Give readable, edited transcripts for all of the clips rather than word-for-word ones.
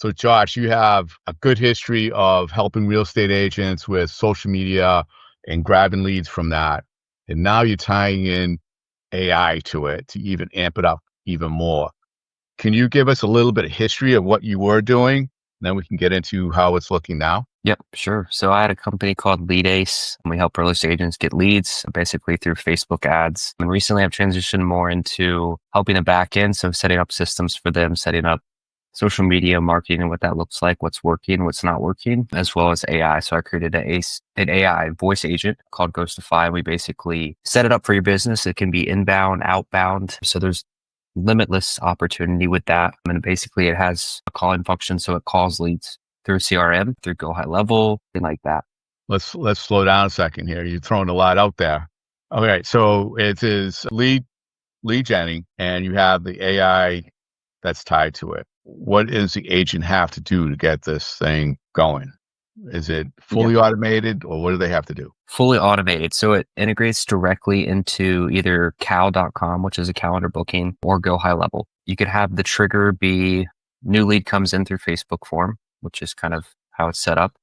So Josh, you have a good history of helping real estate agents with social media and grabbing leads from that. And now you're tying in AI to it to even amp it up even more. Can you give us a little bit of history of what you were doing? Then we can get into how it's looking now. Yep, sure. So I had a company called Lead Ace, and we help real estate agents get leads basically through Facebook ads. And recently I've transitioned more into helping the back end. So setting up systems for them, setting up social media marketing and what that looks like, what's working, what's not working, as well as AI. So I created an AI voice agent called Ghostify. We basically set it up for your business. It can be inbound, outbound. So there's limitless opportunity with that. And basically it has a calling function. So it calls leads through CRM, through Go High Level, thing like that. Let's slow down a second here. You're throwing a lot out there. All right. So it is lead genning and you have the AI that's tied to it. What does the agent have to do to get this thing going? Is it Yep. fully automated or what do they have to do? Fully automated. So it integrates directly into either cal.com, which is a calendar booking, or Go High Level. You could have the trigger be new lead comes in through Facebook form, which is kind of how it's set up.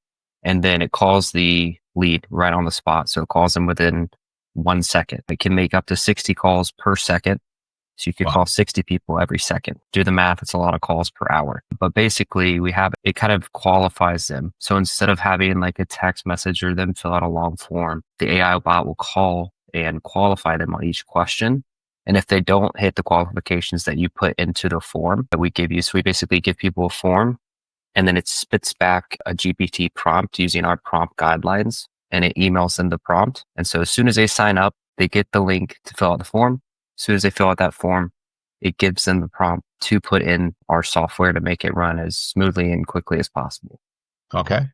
And then it calls the lead right on the spot. So it calls them within 1 second. It can make up to 60 calls per second. So you could Wow. call 60 people every second. Do the math, it's a lot of calls per hour. But basically it kind of qualifies them. So instead of having like a text message or them fill out a long form, the AI bot will call and qualify them on each question. And if they don't hit the qualifications that you put into the form that we give you, so we basically give people a form and then it spits back a GPT prompt using our prompt guidelines and it emails them the prompt. And so as soon as they sign up, they get the link to fill out the form. As soon as they fill out that form, it gives them the prompt to put in our software to make it run as smoothly and quickly as possible. Okay.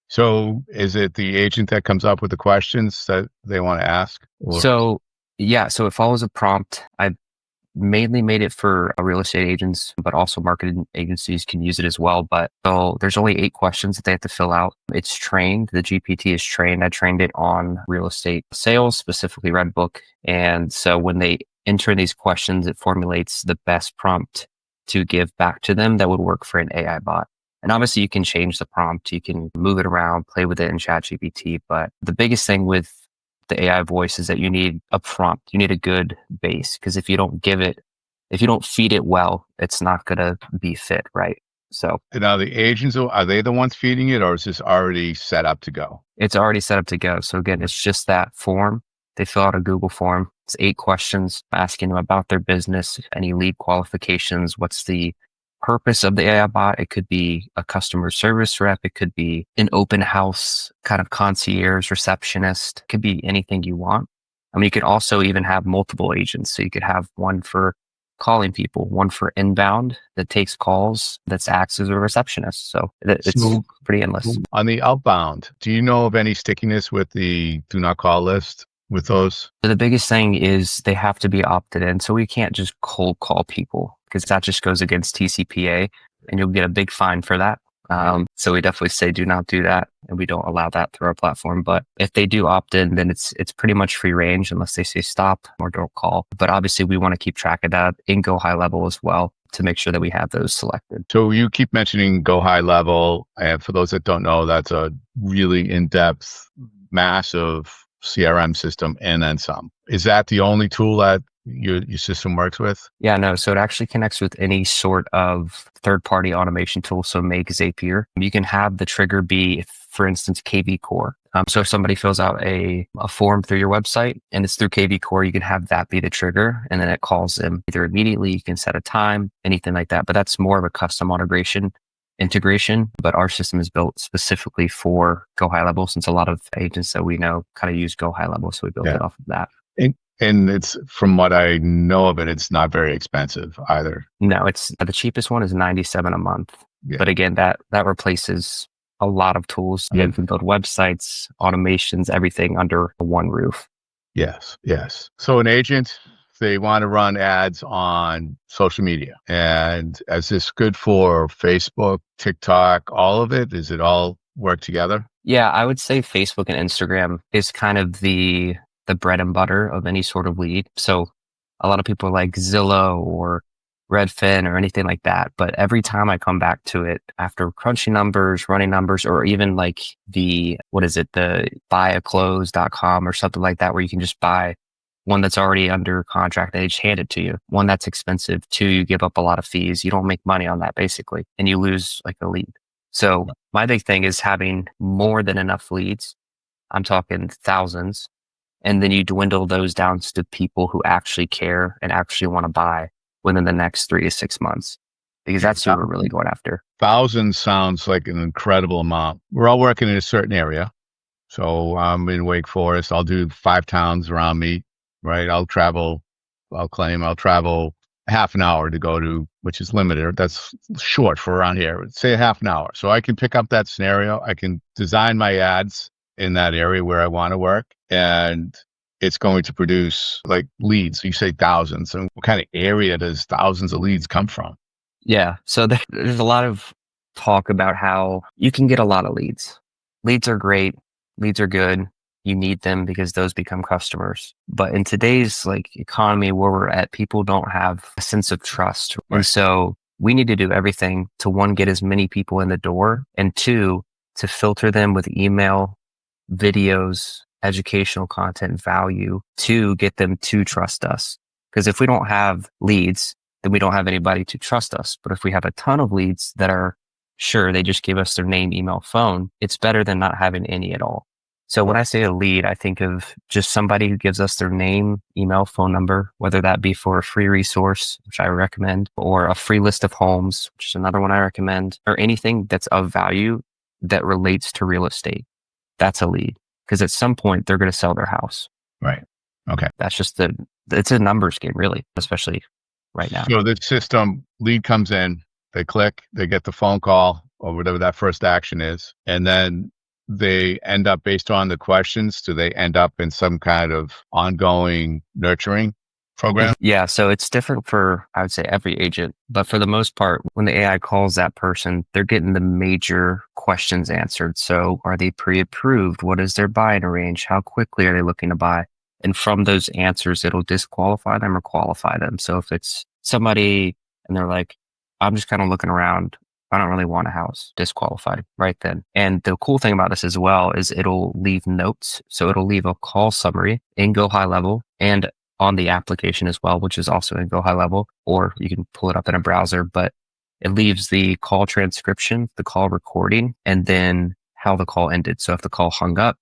So is it the agent that comes up with the questions that they want to ask? Or So so it follows a prompt. I mainly made it for real estate agents, but also marketing agencies can use it as well. But so there's only 8 questions that they have to fill out. It's trained. The GPT is trained. I trained it on real estate sales, specifically Redbook. And so when they enter these questions, it formulates the best prompt to give back to them that would work for an AI bot. And obviously you can change the prompt. You can move it around, play with it in ChatGPT. But the biggest thing with the AI voice is that you need a prompt. You need a good base because if you don't feed it well, it's not going to be fit, right? So now the agents, are they the ones feeding it or is this already set up to go? it's already set up to go. So again, it's just that form. They fill out a Google form. It's 8 questions asking them about their business, any lead qualifications, what's the purpose of the AI bot. It could be a customer service rep. It could be an open house kind of concierge receptionist. It could be anything you want. I mean, you could also even have multiple agents. So you could have one for calling people, one for inbound that takes calls, that acts as a receptionist. So it's So pretty endless. on the outbound, do you know of any stickiness with the do not call list with those? So the biggest thing is they have to be opted in. So we can't just cold call people because that just goes against TCPA and you'll get a big fine for that. So we definitely say do not do that, and we don't allow that through our platform. But if they do opt in, then it's pretty much free range unless they say stop or don't call. But obviously we want to keep track of that in Go High Level as well to make sure that we have those selected. So you keep mentioning Go High Level. And for those that don't know, that's a really in-depth, massive CRM system and then some. Is that the only tool that your system works with? Yeah, no. So it actually connects with any sort of third-party automation tool. So Make, Zapier. You can have the trigger be, for instance, KV Core. So if somebody fills out a form through your website and it's through KV Core, you can have that be the trigger and then it calls them either immediately. You can set a time, anything like that. But that's more of a custom integration. But our system is built specifically for Go High Level since a lot of agents that we know kind of use Go High Level. So we built it off of that. And it's, from what I know of it, it's not very expensive either. No, it's the cheapest one is $97 a month. Yeah. But again, that replaces a lot of tools. You can build websites, automations, everything under one roof. Yes. So an agent, they want to run ads on social media. And is this good for Facebook, TikTok, all of it? Does it all work together? Yeah, I would say Facebook and Instagram is kind of the bread and butter of any sort of lead. So a lot of people like Zillow or Redfin or anything like that. But every time I come back to it after crunching numbers, running numbers, or even like the buyaclose.com or something like that, where you can just buy one that's already under contract. They just hand it to you. One, that's expensive. Two, you give up a lot of fees. You don't make money on that basically, and you lose like a lead. So my big thing is having more than enough leads. I'm talking thousands. And then you dwindle those down to people who actually care and actually want to buy within the next 3 to 6 months, because that's who we're really going after. 1,000 sounds like an incredible amount. We're all working in a certain area. So I'm in Wake Forest. I'll do 5 towns around me, right? I'll travel half an hour to go to, which is limited. That's short for around here. Say a half an hour. So I can pick up that scenario. I can design my ads in that area where I want to work, and it's going to produce like leads. So you say thousands, and what kind of area does thousands of leads come from? Yeah. So there's a lot of talk about how you can get a lot of leads. Leads are great. Leads are good. You need them because those become customers. But in today's like economy where we're at, people don't have a sense of trust. Right. And so we need to do everything to, one, get as many people in the door, and two, to filter them with email, videos, educational content, value, to get them to trust us. Because if we don't have leads, then we don't have anybody to trust us. But if we have a ton of leads that are sure, they just give us their name, email, phone, it's better than not having any at all. So when I say a lead, I think of just somebody who gives us their name, email, phone number, whether that be for a free resource, which I recommend, or a free list of homes, which is another one I recommend, or anything that's of value that relates to real estate. That's a lead, because at some point they're going to sell their house. Right. Okay. That's just it's a numbers game, really, especially right now. So the system lead comes in, they click, they get the phone call or whatever that first action is, and then they end up, based on the questions, do they end up in some kind of ongoing nurturing program? Yeah. So it's different for, I would say, every agent. But for the most part, when the AI calls that person, they're getting the major questions answered. So are they pre-approved? What is their buying range? How quickly are they looking to buy? And from those answers, it'll disqualify them or qualify them. So if it's somebody and they're like, I'm just kind of looking around, I don't really want a house, disqualified right then. And the cool thing about this as well is it'll leave notes. So it'll leave a call summary in Go High Level and on the application as well, which is also in Go High Level, or you can pull it up in a browser, but it leaves the call transcription, the call recording, and then how the call ended. So if the call hung up,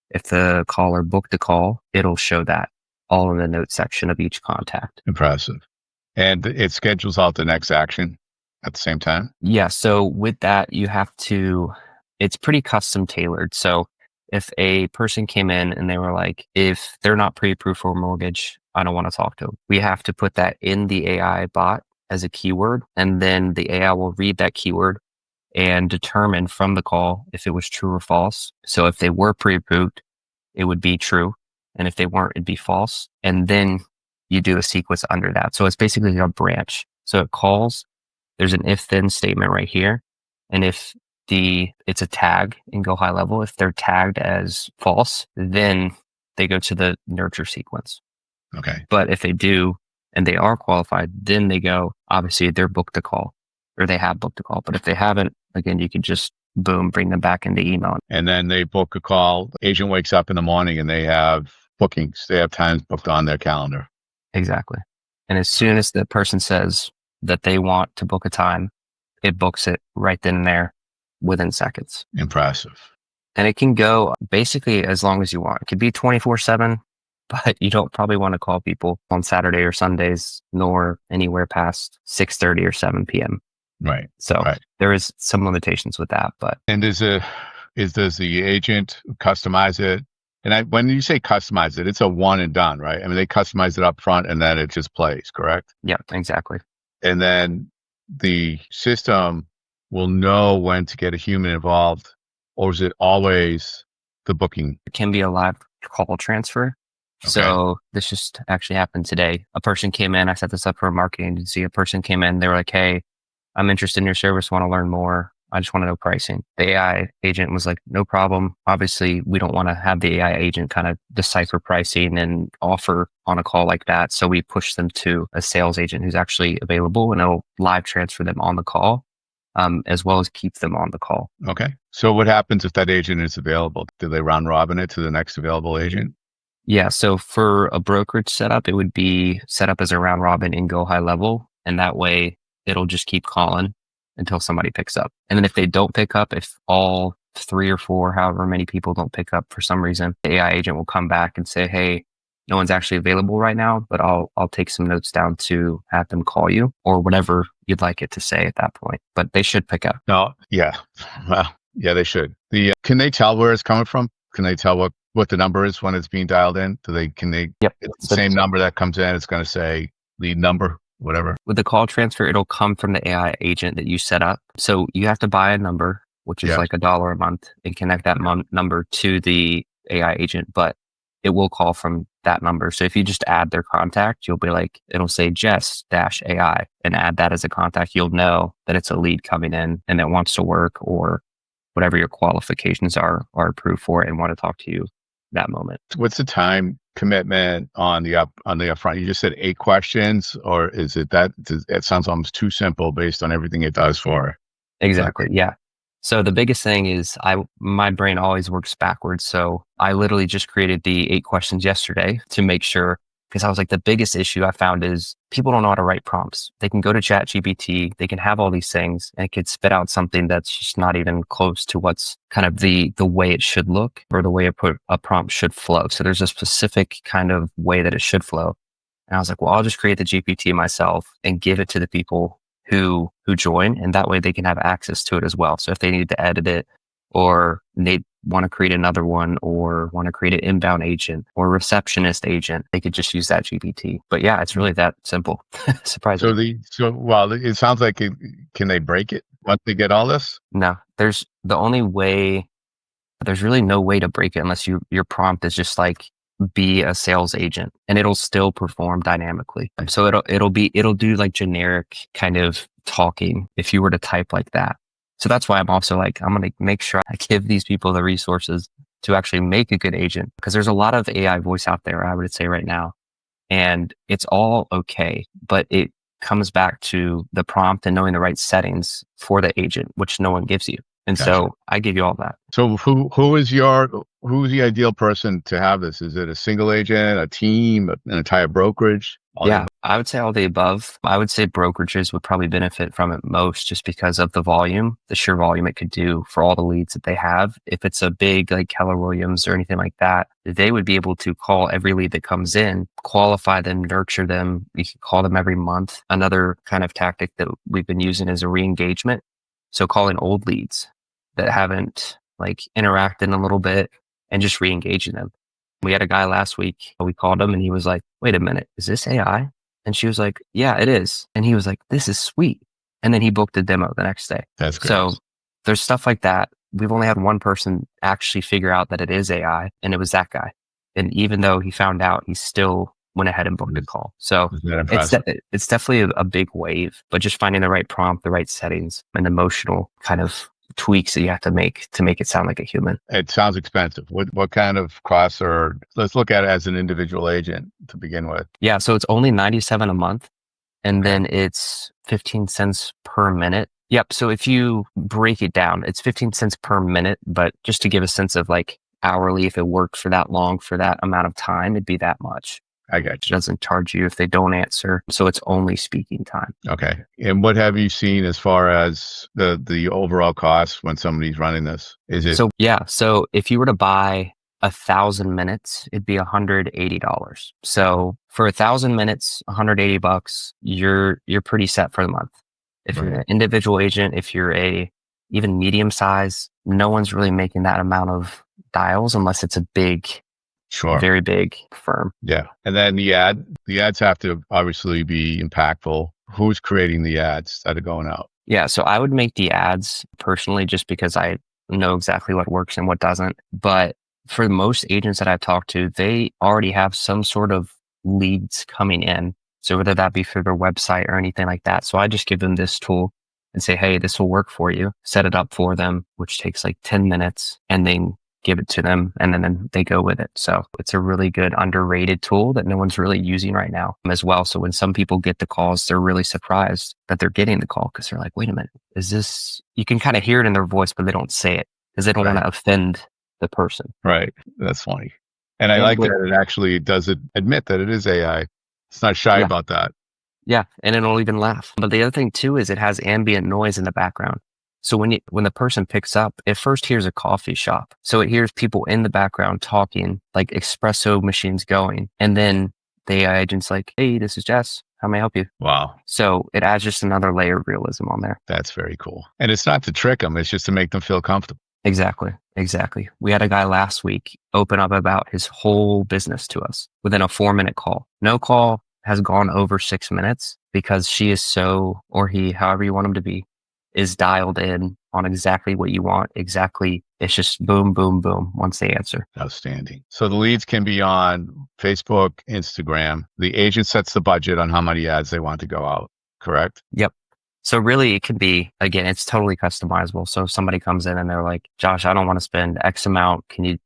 if the caller booked a call, it'll show that all in the notes section of each contact. Impressive. And it schedules out the next action at the same time? Yeah. So with that, it's pretty custom tailored. So if a person came in and they were like, if they're not pre-approved for a mortgage, I don't want to talk to them. We have to put that in the AI bot as a keyword. And then the AI will read that keyword and determine from the call if it was true or false. So if they were pre-approved, it would be true. And if they weren't, it'd be false. And then you do a sequence under that. So it's basically a branch. So it calls, there's an if then statement right here. And if it's a tag in Go High Level, if they're tagged as false, then they go to the nurture sequence. Okay. But if they do, and they are qualified, then they go, obviously they're booked a call, or they have booked a call. But if they haven't, again, you could just boom, bring them back into email. And then they book a call. The agent wakes up in the morning and they have bookings. They have times booked on their calendar. Exactly. And as soon as the person says that they want to book a time, it books it right then and there within seconds. Impressive. And it can go basically as long as you want. It could be 24/7, but you don't probably want to call people on Saturday or Sundays, nor anywhere past 6:30 or 7 p.m. Right. So right. There is some limitations with that, but. And does the agent customize it? And when you say customize it, it's a one and done, right? I mean, they customize it up front and then it just plays, correct? Yeah, exactly. And then the system will know when to get a human involved, or is it always the booking? It can be a live call transfer. Okay. So this just actually happened today. A person came in, I set this up for a marketing agency. A person came in, they were like, hey, I'm interested in your service, want to learn more. I just want to know pricing. The AI agent was like, no problem. Obviously, we don't want to have the AI agent kind of decipher pricing and offer on a call like that. So we push them to a sales agent who's actually available, and it'll live transfer them on the call, as well as keep them on the call. Okay. So what happens if that agent is available? Do they round robin it to the next available agent? Yeah. So for a brokerage setup, it would be set up as a round robin in Go High Level. And that way it'll just keep calling until somebody picks up. And then if they don't pick up, if all three or four, however many people don't pick up for some reason, the AI agent will come back and say, hey, no one's actually available right now, but I'll take some notes down to have them call you, or whatever you'd like it to say at that point. But they should pick up. No. Yeah. Well, yeah, they should. Can they tell where it's coming from? Can they tell what the number is when it's being dialed in? Can they, Yep. it's the same number that comes in, it's going to say lead number, whatever. With the call transfer, it'll come from the AI agent that you set up. So you have to buy a number, which is like $1 a month, and connect that number to the AI agent, but it will call from that number. So if you just add their contact, you'll be like, it'll say Jess-AI and add that as a contact. You'll know that it's a lead coming in and that wants to work, or whatever your qualifications are approved for it and want to talk to you that moment. What's the time commitment on the upfront? You just said 8 questions, or is it that it sounds almost too simple based on everything it does for? Exactly. Yeah. So the biggest thing is my brain always works backwards. So I literally just created the 8 questions yesterday to make sure, because I was like, the biggest issue I found is people don't know how to write prompts. They can go to ChatGPT, they can have all these things, and it could spit out something that's just not even close to what's kind of the way it should look, or the way a prompt should flow. So there's a specific kind of way that it should flow. And I was like, well, I'll just create the GPT myself and give it to the people who join, and that way they can have access to it as well. So if they need to edit it, or they want to create another one, or want to create an inbound agent or receptionist agent, they could just use that GPT. But yeah, it's really that simple. Surprisingly. Well, it sounds like can they break it once they get all this? No, there's really no way to break it unless your prompt is just like, be a sales agent, and it'll still perform dynamically. So it'll do like generic kind of talking if you were to type like that. So that's why I'm also like, I'm going to make sure I give these people the resources to actually make a good agent, because there's a lot of AI voice out there, I would say right now, and it's all okay, but it comes back to the prompt and knowing the right settings for the agent, which no one gives you. And Gotcha. so I give you all that. So who's the ideal person to have this? Is it a single agent, a team, an entire brokerage? Yeah, I would say all the above. I would say brokerages would probably benefit from it most, just because of the sheer volume it could do for all the leads that they have. If it's a big like Keller Williams or anything like that, they would be able to call every lead that comes in, qualify them, nurture them. You can call them every month. Another kind of tactic that we've been using is a re-engagement. So calling old leads that haven't like interacted in a little bit and just re-engaging them. We had a guy last week, we called him and he was like, wait a minute, is this AI? And she was like, yeah, it is. And he was like, this is sweet. And then he booked a demo the next day. That's great. So there's stuff like that. We've only had one person actually figure out that it is AI, and it was that guy. And even though he found out, he still went ahead and booked a call. So it's definitely a big wave, but just finding the right prompt, the right settings, and emotional kind of tweaks that you have to make it sound like a human. It sounds expensive. What kind of costs let's look at it as an individual agent to begin with. Yeah. So it's only $97 a month, and then it's 15 cents per minute. Yep. So if you break it down, it's 15 cents per minute, but just to give a sense of like hourly, if it worked for that long, for that amount of time, it'd be that much. I got you. It doesn't charge you if they don't answer. So it's only speaking time. Okay. And what have you seen as far as the overall cost when somebody's running this? So if you were to buy 1,000 minutes, it'd be $180. So for 1,000 minutes, $180, you're pretty set for the month. If you're an individual agent, if you're even medium size, no one's really making that amount of dials unless it's a big, very big firm. Yeah. And then the ads have to obviously be impactful. Who's creating the ads that are going out? Yeah. So I would make the ads personally, just because I know exactly what works and what doesn't. But for most agents that I've talked to, they already have some sort of leads coming in. So whether that be for their website or anything like that. So I just give them this tool and say, hey, this will work for you, set it up for them, which takes like 10 minutes, and then give it to them, and then they go with it. So it's a really good underrated tool that no one's really using right now as well. So when some people get the calls, they're really surprised that they're getting the call, because they're like, wait a minute, is this, you can kind of hear it in their voice, but they don't say it because they don't want to offend the person. Right. That's funny. And I And like that it actually does admit that it is AI. It's not shy about that. Yeah, and it'll even laugh. But the other thing too is it has ambient noise in the background. So when the person picks up, it first hears a coffee shop. So it hears people in the background talking, like espresso machines going. And then the AI agent's like, hey, this is Jess. How may I help you? Wow. So it adds just another layer of realism on there. That's very cool. And it's not to trick them. It's just to make them feel comfortable. Exactly. Exactly. We had a guy last week open up about his whole business to us within a 4-minute call. No call has gone over 6 minutes because she is so, or he, however you want him to be, is dialed in on exactly what you want. Exactly. It's just boom, boom, boom once they answer. Outstanding. So the leads can be on Facebook, Instagram. The agent sets the budget on how many ads they want to go out, correct? Yep. So really it can be, again, it's totally customizable. So if somebody comes in and they're like, Josh, I don't want to spend X amount. Can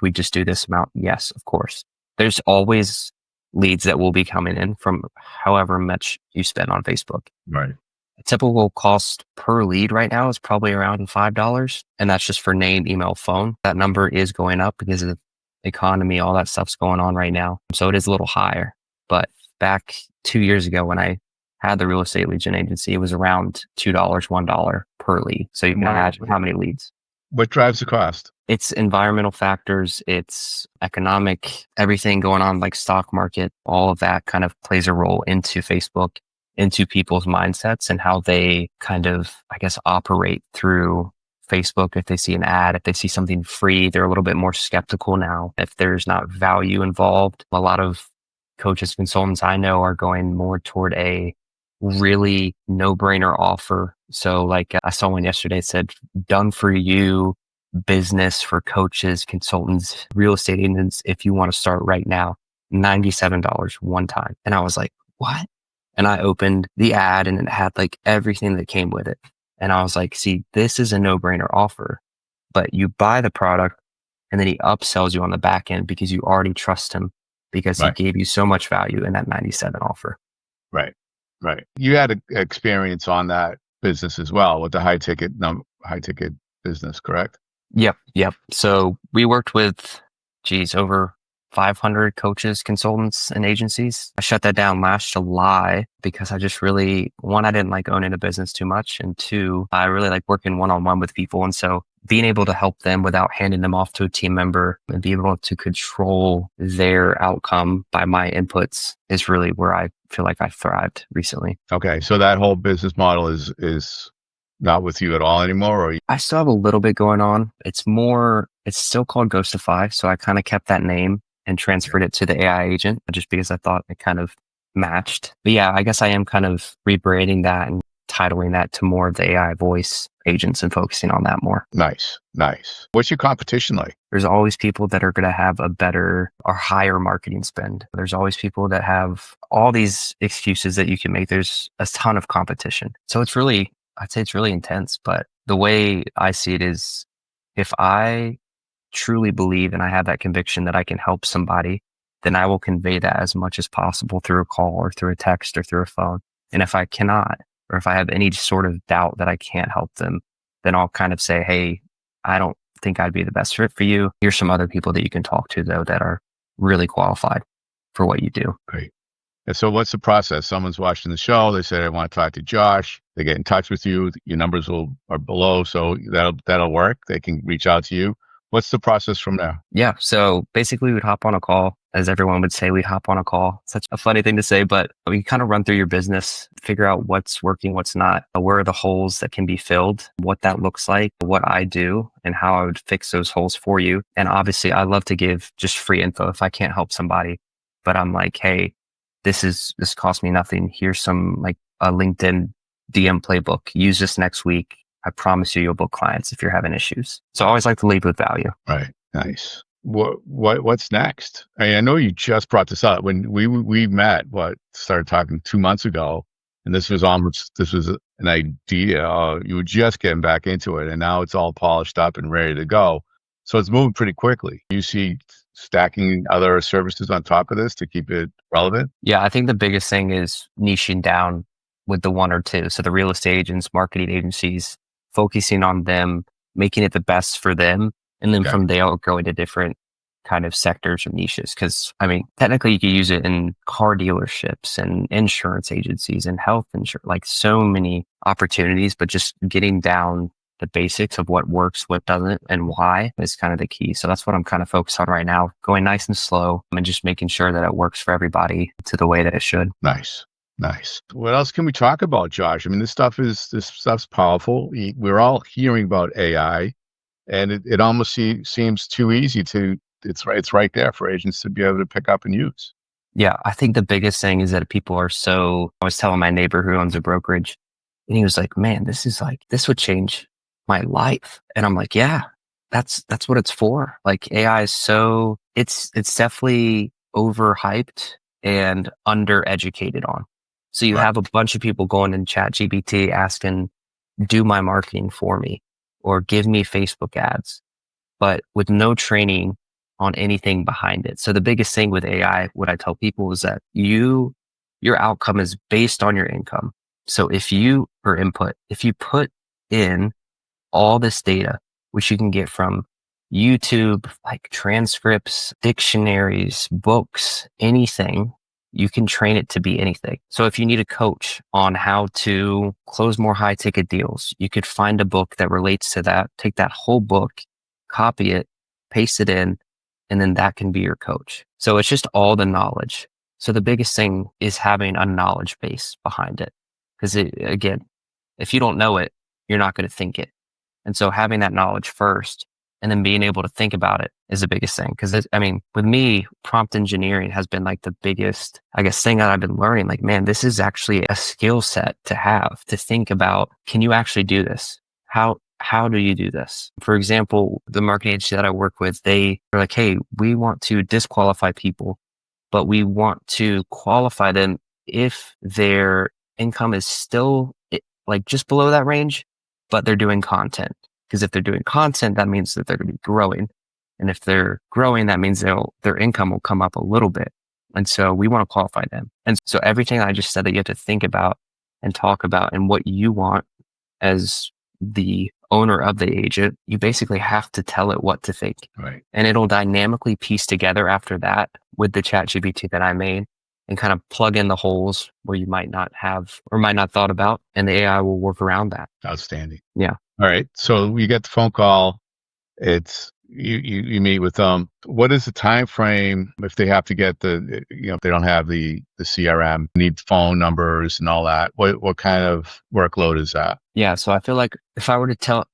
we just do this amount? Yes, of course. There's always leads that will be coming in from however much you spend on Facebook. Right. A typical cost per lead right now is probably around $5. And that's just for name, email, phone. That number is going up because of the economy, all that stuff's going on right now. So it is a little higher. But back 2 years ago when I had the real estate lead gen agency, it was around $2, $1 per lead. So you can imagine how many leads. What drives the cost? It's environmental factors. It's economic, everything going on like stock market, all of that kind of plays a role into Facebook, into people's mindsets and how they kind of, I guess, operate through Facebook. If they see an ad, if they see something free, they're a little bit more skeptical now. If there's not value involved, a lot of coaches, consultants I know are going more toward a really no-brainer offer. So like I saw one yesterday, it said done for you business for coaches, consultants, real estate agents. If you want to start right now, $97 one time. And I was like, what? And I opened the ad and it had like everything that came with it. And I was like, see, this is a no-brainer offer, but you buy the product and then he upsells you on the back end because you already trust him because he gave you so much value in that 97 offer. Right. Right. You had experience on that business as well with the high ticket business, correct? Yep. So we worked with, over 500 coaches, consultants, and agencies. I shut that down last July because I just really, one, I didn't like owning a business too much. And two, I really like working one-on-one with people. And so being able to help them without handing them off to a team member and be able to control their outcome by my inputs is really where I feel like I thrived recently. Okay. So that whole business model is not with you at all anymore? Or I still have a little bit going on. It's still called Ghostify. So I kind of kept that name and transferred it to the AI agent just because I thought it kind of matched. But yeah, I guess I am kind of rebranding that and titling that to more of the AI voice agents and focusing on that more. Nice. What's your competition like? There's always people that are going to have a better or higher marketing spend. There's always people that have all these excuses that you can make. There's a ton of competition. So I'd say it's really intense, but the way I see it is if I truly believe and I have that conviction that I can help somebody, then I will convey that as much as possible through a call or through a text or through a phone. And if I cannot, or if I have any sort of doubt that I can't help them, then I'll kind of say, hey, I don't think I'd be the best fit for you. Here's some other people that you can talk to though that are really qualified for what you do. Great. And so what's the process? Someone's watching the show. They say, I want to talk to Josh. They get in touch with you. Your numbers are below. So that'll work. They can reach out to you. What's the process from there? Yeah. So basically we'd hop on a call. As everyone would say, we'd hop on a call. Such a funny thing to say, but we kind of run through your business, figure out what's working, what's not, where are the holes that can be filled, what that looks like, what I do, and how I would fix those holes for you. And obviously I love to give just free info if I can't help somebody, but I'm like, hey, this cost me nothing. Here's some like a LinkedIn DM playbook. Use this next week. I promise you'll book clients if you're having issues. So I always like to lead with value. Right. Nice. What's next? I know you just brought this up when we met, started talking 2 months ago, and this was an idea, you were just getting back into it, and now it's all polished up and ready to go. So it's moving pretty quickly. You see stacking other services on top of this to keep it relevant? Yeah, I think the biggest thing is niching down with the one or two. So the real estate agents, marketing agencies, focusing on them, making it the best for them. And then Okay. from there, going to different kind of sectors or niches. Cause I mean, technically you could use it in car dealerships and insurance agencies and health insurance, like so many opportunities, but just getting down the basics of what works, what doesn't, and why is kind of the key. So that's what I'm kind of focused on right now, going nice and slow and just making sure that it works for everybody to the way that it should. Nice. Nice. What else can we talk about, Josh? I mean, this stuff's powerful. We're all hearing about AI, and it almost seems too easy to. It's right there for agents to be able to pick up and use. Yeah, I think the biggest thing is that people are I was telling my neighbor who owns a brokerage, and he was like, man, this would change my life. And I'm like, yeah, that's what it's for. Like AI is it's definitely overhyped and undereducated on. So you Right. have a bunch of people going in chat GPT asking, do my marketing for me or give me Facebook ads, but with no training on anything behind it. So the biggest thing with AI, what I tell people is that your outcome is based on your income. So if you put in all this data, which you can get from YouTube, like transcripts, dictionaries, books, anything, you can train it to be anything. So if you need a coach on how to close more high ticket deals, you could find a book that relates to that, take that whole book, copy it, paste it in, and then that can be your coach. So it's just all the knowledge. So the biggest thing is having a knowledge base behind it. Because again, if you don't know it, you're not going to think it. And so having that knowledge first and then being able to think about it is the biggest thing. Cause I mean, with me, prompt engineering has been like the biggest, I guess, thing that I've been learning. Like, man, this is actually a skill set to have to think about. Can you actually do this? How do you do this? For example, the marketing agency that I work with, they're like, hey, we want to disqualify people, but we want to qualify them if their income is still like just below that range, but they're doing content. Because if they're doing content, that means that they're going to be growing. And if they're growing, that means their income will come up a little bit. And so we want to qualify them. And so everything I just said that you have to think about and talk about and what you want as the owner of the agent, you basically have to tell it what to think. Right. And it'll dynamically piece together after that with the chat GPT that I made and kind of plug in the holes where you might not have or might not thought about. And the AI will work around that. Outstanding. Yeah. All right. So you get the phone call. It's you meet with them. What is the time frame if they have to get if they don't have the CRM, need phone numbers and all that? What kind of workload is that? Yeah. So I feel like if I were to tell,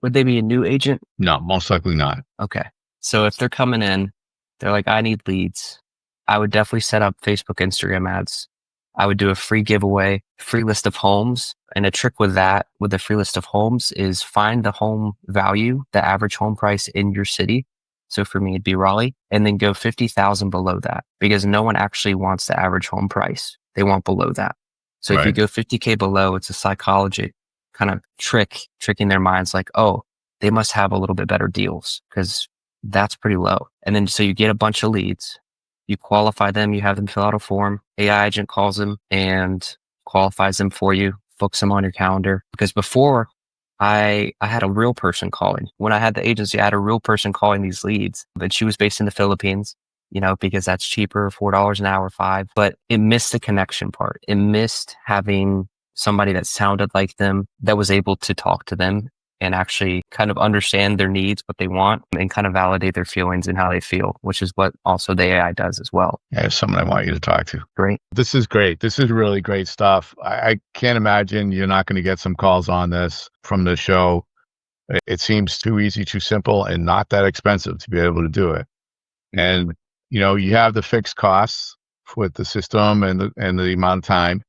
would they be a new agent? No, most likely not. Okay. So if they're coming in, they're like, I need leads. I would definitely set up Facebook, Instagram ads. I would do a free giveaway, free list of homes. And a trick with that, with the free list of homes is find the home value, the average home price in your city. So for me, it'd be Raleigh, and then go 50,000 below that because no one actually wants the average home price. They want below that. So if you Right. go 50K below, it's a psychology kind of tricking their minds like, oh, they must have a little bit better deals because that's pretty low. And then so you get a bunch of leads, you qualify them, you have them fill out a form. AI agent calls them and qualifies them for you, books them on your calendar. Because before I had a real person calling. When I had the agency, I had a real person calling these leads, but she was based in the Philippines, because that's cheaper, $4 an hour, 5, but it missed the connection part. It missed having somebody that sounded like them, that was able to talk to them and actually kind of understand their needs, what they want, and kind of validate their feelings and how they feel, which is what also the AI does as well. I have someone I want you to talk to. Great. This is great. This is really great stuff. I can't imagine you're not going to get some calls on this from the show. It seems too easy, too simple, and not that expensive to be able to do it. And you have the fixed costs with the system and the amount of time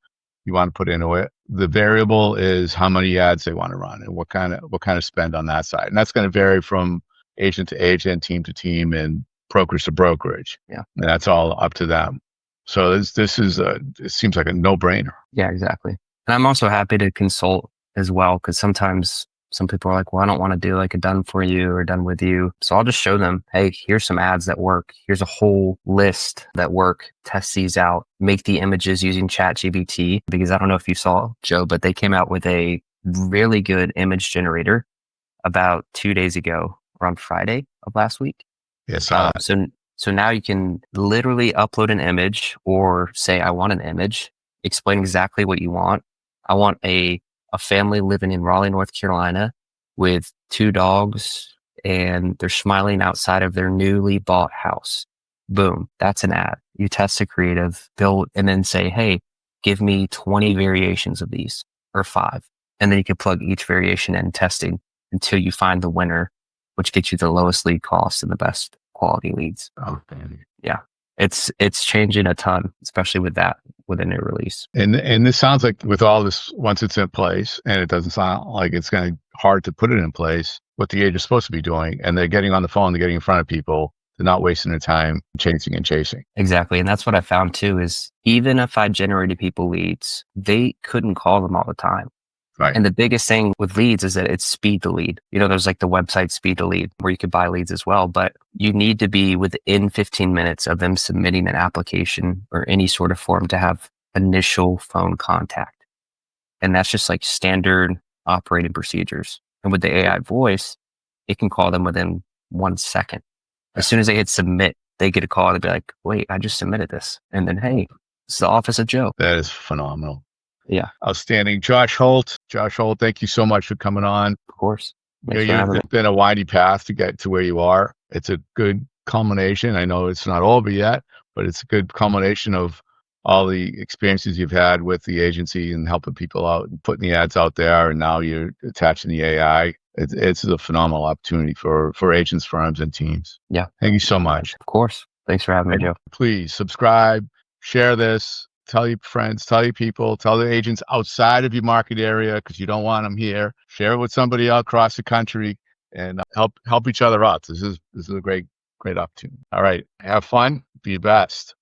you want to put into it. The variable is how many ads they want to run and what kind of spend on that side. And that's going to vary from agent to agent, team to team, and brokerage to brokerage. Yeah. And that's all up to them. So it seems like a no-brainer. Yeah, exactly. And I'm also happy to consult as well, because sometimes some people are like, well, I don't want to do like a done for you or done with you. So I'll just show them, hey, here's some ads that work. Here's a whole list that work. Test these out. Make the images using ChatGPT, because I don't know if you saw, Joe, but they came out with a really good image generator about 2 days ago, or on Friday of last week. Yes, So now you can literally upload an image or say, I want an image, explain exactly what you want. I want a family living in Raleigh, North Carolina with 2 dogs, and they're smiling outside of their newly bought house. Boom. That's an ad. You test the creative, build, and then say, hey, give me 20 variations of these, or 5. And then you can plug each variation in testing until you find the winner, which gets you the lowest lead cost and the best quality leads. outstanding. Yeah. It's changing a ton, especially with a new release. And this sounds like with all this, once it's in place, and it doesn't sound like it's going to hard to put it in place, what the agent's supposed to be doing, and they're getting on the phone, they're getting in front of people, they're not wasting their time chasing and chasing. Exactly. And that's what I found too, is even if I generated people leads, they couldn't call them all the time. Right. And the biggest thing with leads is that it's speed to lead. There's like the website speed to lead where you could buy leads as well, but you need to be within 15 minutes of them submitting an application or any sort of form to have initial phone contact. And that's just like standard operating procedures. And with the AI voice, it can call them within 1 second. As soon as they hit submit, they get a call and be like, wait, I just submitted this. And then, hey, it's the office of Joe. That is phenomenal. Yeah, Outstanding. Josh Holt, thank you so much for coming on. of course. Thanks for You've having me. been a windy path to get to where you are. It's a good culmination. I know it's not over yet, but it's a good culmination of all the experiences you've had with the agency and helping people out and putting the ads out there. And now you're attaching the AI. It's a phenomenal opportunity for agents, firms, and teams. Yeah, Thank you so much. of course. Thanks for having me, Joe. Please subscribe, share this, tell your friends, tell your people, tell the agents outside of your market area, because you don't want them here. Share it with somebody else across the country, and help each other out. This is a great opportunity. All right, have fun, be your best.